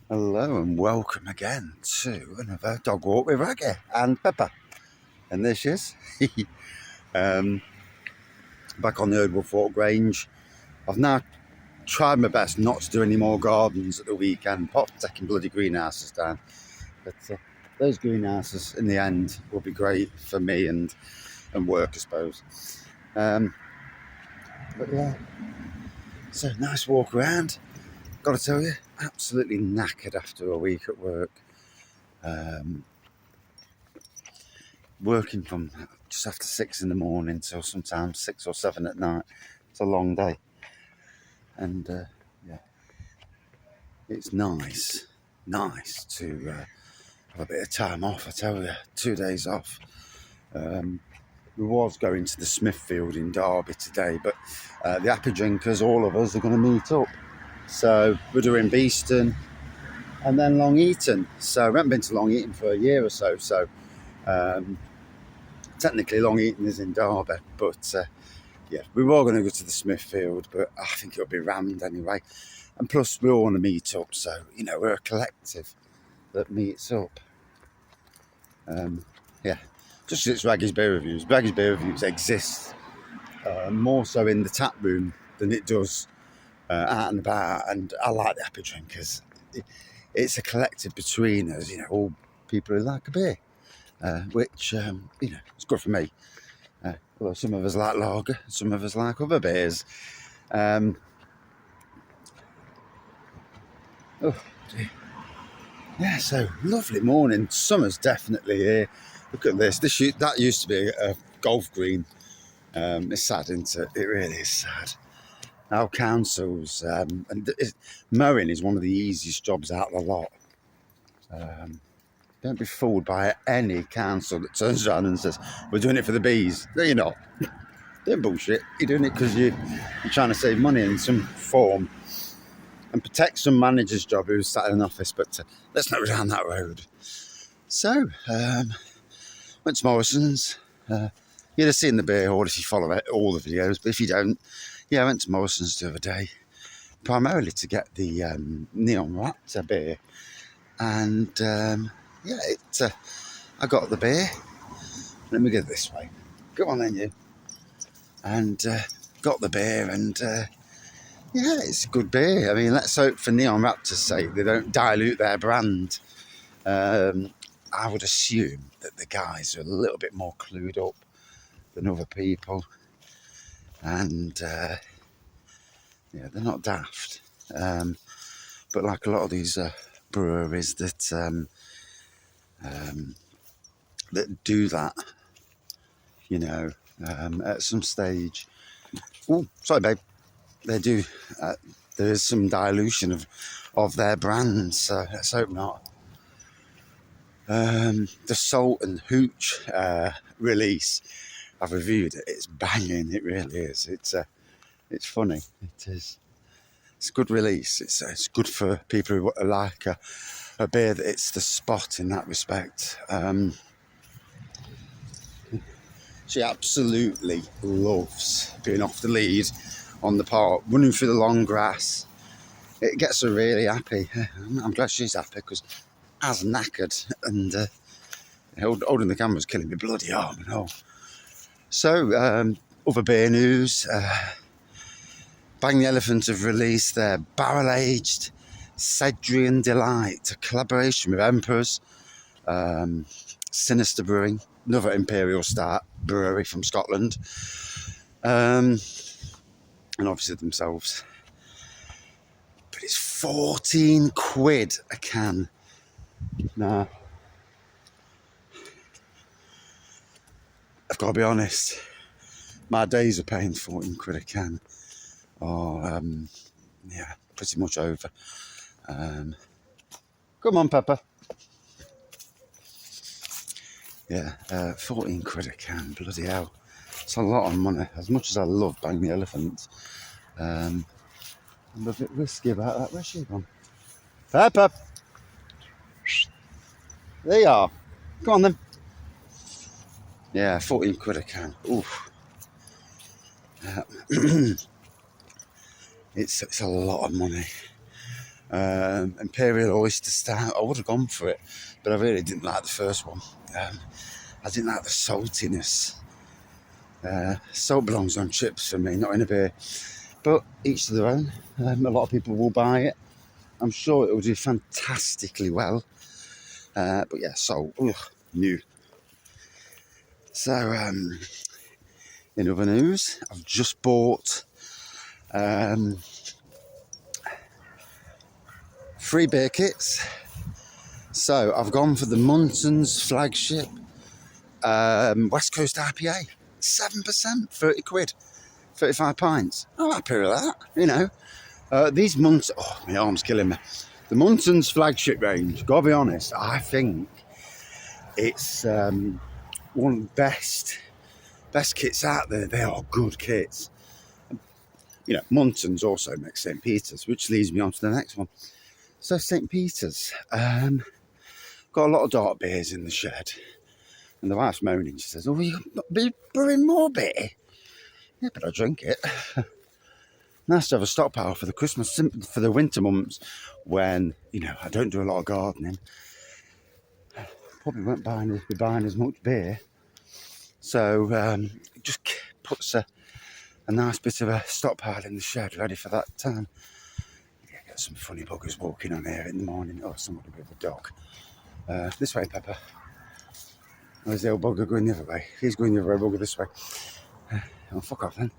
Hello and welcome again to another dog walk with Wraggy and Peppa. And there she is. um, Back on the Erdwood Fork Range. I've now tried my best not to do any more gardens at the weekend, apart from taking bloody greenhouses down. But those greenhouses in the end will be great for me and work, I suppose. But yeah, so nice walk around. Got to tell you, absolutely knackered after a week at work. Working from just after 6 in the morning till sometimes 6 or 7 at night. It's a long day, and yeah, it's nice to have a bit of time off. I tell you, 2 days off. We was going to the Smithfield in Derby today, but the happy drinkers, all of us, are going to meet up. So we're doing Beeston and then Long Eaton. So I haven't been to Long Eaton for a year or so. So technically Long Eaton is in Derby, but yeah, we were going to go to the Smithfield, but I think it'll be rammed anyway. And plus, we all want to meet up, so, we're a collective that meets up. Yeah, just as it's Wraggy's Beer Reviews. Wraggy's Beer Reviews exists more so in the tap room than it does out and about, and I like the happy drinkers. It's a collective between us, all people who like a beer, which, it's good for me. Although some of us like lager, some of us like other beers. Oh dear. Yeah, so lovely morning. Summer's definitely here. Look at this. That used to be a golf green. It's sad, isn't it? It really is sad. Our councils, mowing is one of the easiest jobs out of the lot. Don't be fooled by any council that turns around and says, we're doing it for the bees. No, you're not. Don't bullshit. You're doing it because you're trying to save money in some form and protect some manager's job who's sat in an office, but let's not go down that road. So, went to Morrison's. You'd have seen the beer hall if you follow all the videos, but if you don't, yeah, I went to Morrison's the other day, primarily to get the Neon Raptor beer. And, yeah, I got the beer. Let me get it this way. Go on then, you. And got the beer, and yeah, it's a good beer. I mean, let's hope for Neon Raptor's sake they don't dilute their brand. I would assume that the guys are a little bit more clued up than other people, and yeah, they're not daft. But like a lot of these breweries that do that, at some stage. Oh, sorry, babe. They do. There is some dilution of their brands. So let's hope not. The Salt and Hooch release, I've reviewed it. It's banging. It really is. It's funny. It is. It's a good release. It's good for people who like a beer that it's the spot in that respect. She absolutely loves being off the lead on the park, running through the long grass. It gets her really happy. I'm glad she's happy because as knackered and holding the camera's killing me bloody arm and all. So, other beer news. Bang the Elephant have released their barrel-aged Cedrian Delight, a collaboration with Emperors, Sinister Brewing, another Imperial Stout brewery from Scotland, and obviously themselves. But it's 14 quid a can. Nah, I've got to be honest, my days of paying 14 quid a can are, yeah, pretty much over. Come on, Peppa. Yeah, 14 quid a can, bloody hell. It's a lot of money. As much as I love Bang the Elephant, I'm a bit risky about that. Where's she gone? Peppa! There you are. Come on then. Yeah, 14 quid a can. Oof. It's a lot of money. Imperial Oyster Stout. I would have gone for it, but I really didn't like the first one. I didn't like the saltiness. Salt belongs on chips for me, not in a beer. But each to their own. A lot of people will buy it. I'm sure it will do fantastically well. But yeah, salt, new. So, in other news, I've just bought 3 beer kits. So I've gone for the Muntons flagship West Coast IPA. 7%, 30 quid, 35 pints. I'm happy with that, you know. These Muntons, oh, my arm's killing me. The Muntons flagship range, gotta be honest, I think it's one of the best kits out there. They are good kits. You know, Muntons also make St. Peter's, which leads me on to the next one. So St. Peter's, got a lot of dark beers in the shed. And the wife's moaning, she says, oh, you'll be brewing more beer? Yeah, but I drink it. Nice to have a stockpile for the Christmas, for the winter months when, you know, I don't do a lot of gardening. Probably won't be buying as much beer. So it just puts a nice bit of a stockpile in the shed ready for that time. Yeah, get some funny buggers walking on here in the morning. Oh, somebody with a dog. This way, Peppa. Where's the old bugger going the other way? He's going the other way, bugger this way. Oh, fuck off then.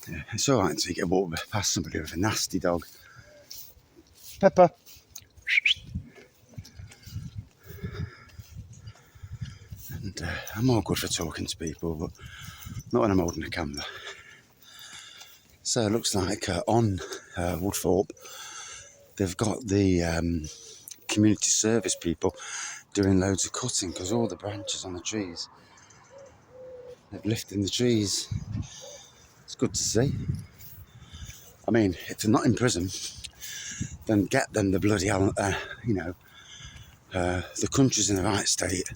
Yeah, it's alright until you get walked past somebody with a nasty dog. Peppa. And I'm all good for talking to people, but not when I'm holding a camera. So it looks like on Woodthorpe, they've got the community service people doing loads of cutting because all the branches on the trees, they're lifting the trees. It's good to see. I mean, if they're not in prison, then get them the bloody hell, you know, the country's in the right state.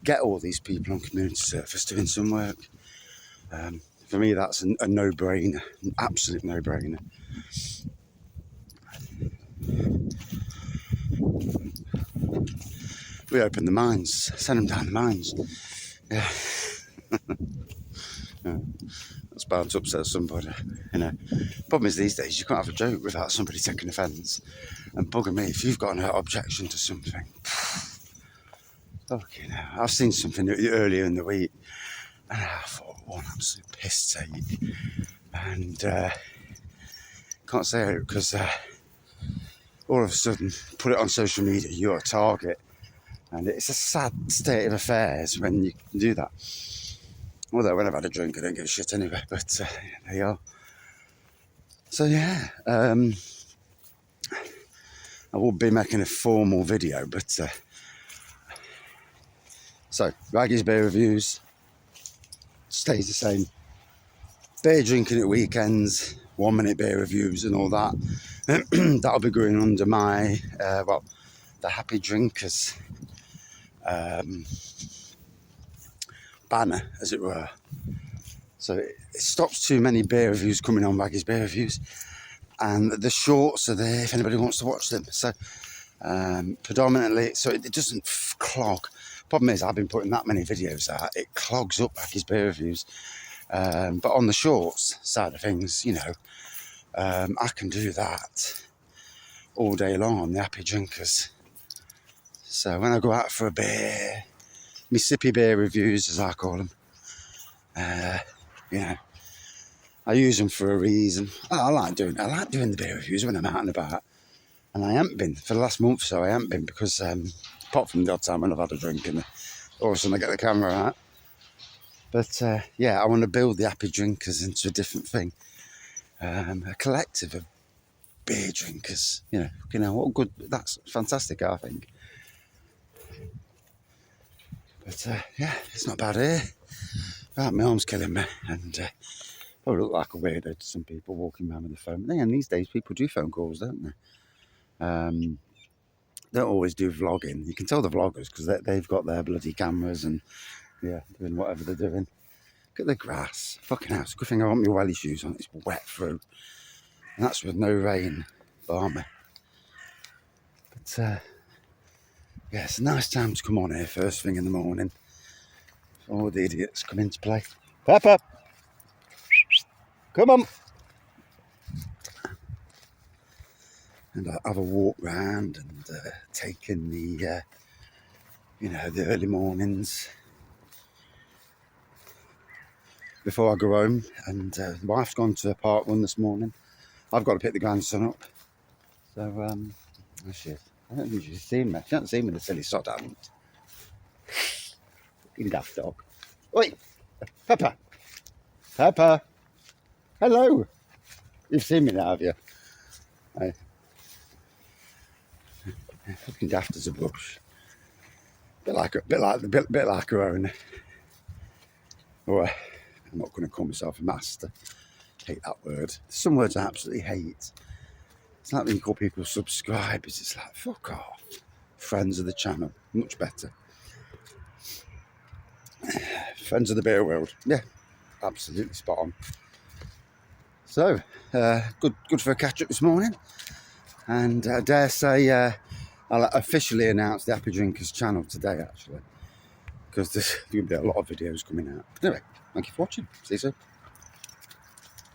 Get all these people on community service doing some work. For me, that's a no-brainer, an absolute no-brainer. Reopen the mines, send them down the mines. Yeah. Yeah. That's bound to upset somebody, you know. Problem is these days you can't have a joke without somebody taking offence. And bugger me, if you've got an objection to something, you know, I've seen something earlier in the week, and I thought, one absolute piss take, and can't say it because all of a sudden, put it on social media, you're a target, and it's a sad state of affairs when you can do that. Although when I've had a drink, I don't give a shit anyway, but there you are. So yeah, I will be making a formal video, but so Wraggy's beer reviews stays the same. Beer drinking at weekends, 1 minute beer reviews and all that. That'll be going under my the Happy Drinkers banner, as it were. So it stops too many beer reviews coming on Wraggy's beer reviews, and the shorts are there if anybody wants to watch them. So predominantly, so it doesn't clog. Problem is, I've been putting that many videos out, it clogs up Wraggy's beer reviews. But on the shorts side of things, you know, I can do that all day long on the Happy Drinkers. So when I go out for a beer, me sippy beer reviews, as I call them, you know, I use them for a reason. I like doing the beer reviews when I'm out and about, and I haven't been for the last month or so. I haven't been because apart from the odd time when I've had a drink and all of a sudden I get the camera out. But yeah, I want to build the Happy Drinkers into a different thing, a collective of beer drinkers. You know what good. That's fantastic, I think. But yeah, it's not bad here. Right, my arm's killing me, and probably look like a weirdo to some people walking around with a phone. But then these days, people do phone calls, don't they? Don't always do vlogging. You can tell the vloggers because they've got their bloody cameras and yeah, doing whatever they're doing. Look at the grass. Fucking hell, it's a good thing I want my welly shoes on. It's wet through. And that's with no rain, balmy. But yeah, it's a nice time to come on here first thing in the morning. All the idiots come into play. Peppa! Come on! And I have a walk round and take in the, the early mornings before I go home. And the wife's gone to a park run this morning. I've got to pick the grandson up. So, oh shit. I don't think she's seen me. She hasn't seen me, the silly sod, hasn't. You daft dog. Oi! Peppa! Peppa! Hello! You've seen me now, have you? Hey. Fucking daft as a bush. Bit like her own. Oh, I'm not going to call myself a master. Hate that word. Some words I absolutely hate. It's like when you call people subscribers. It's like, fuck off. Friends of the channel. Much better. Friends of the beer world. Yeah, absolutely spot on. So, good for a catch-up this morning. And I dare say I'll officially announce the Happy Drinkers channel today, actually. Because there's going to be a lot of videos coming out. Anyway, thank you for watching. See you soon.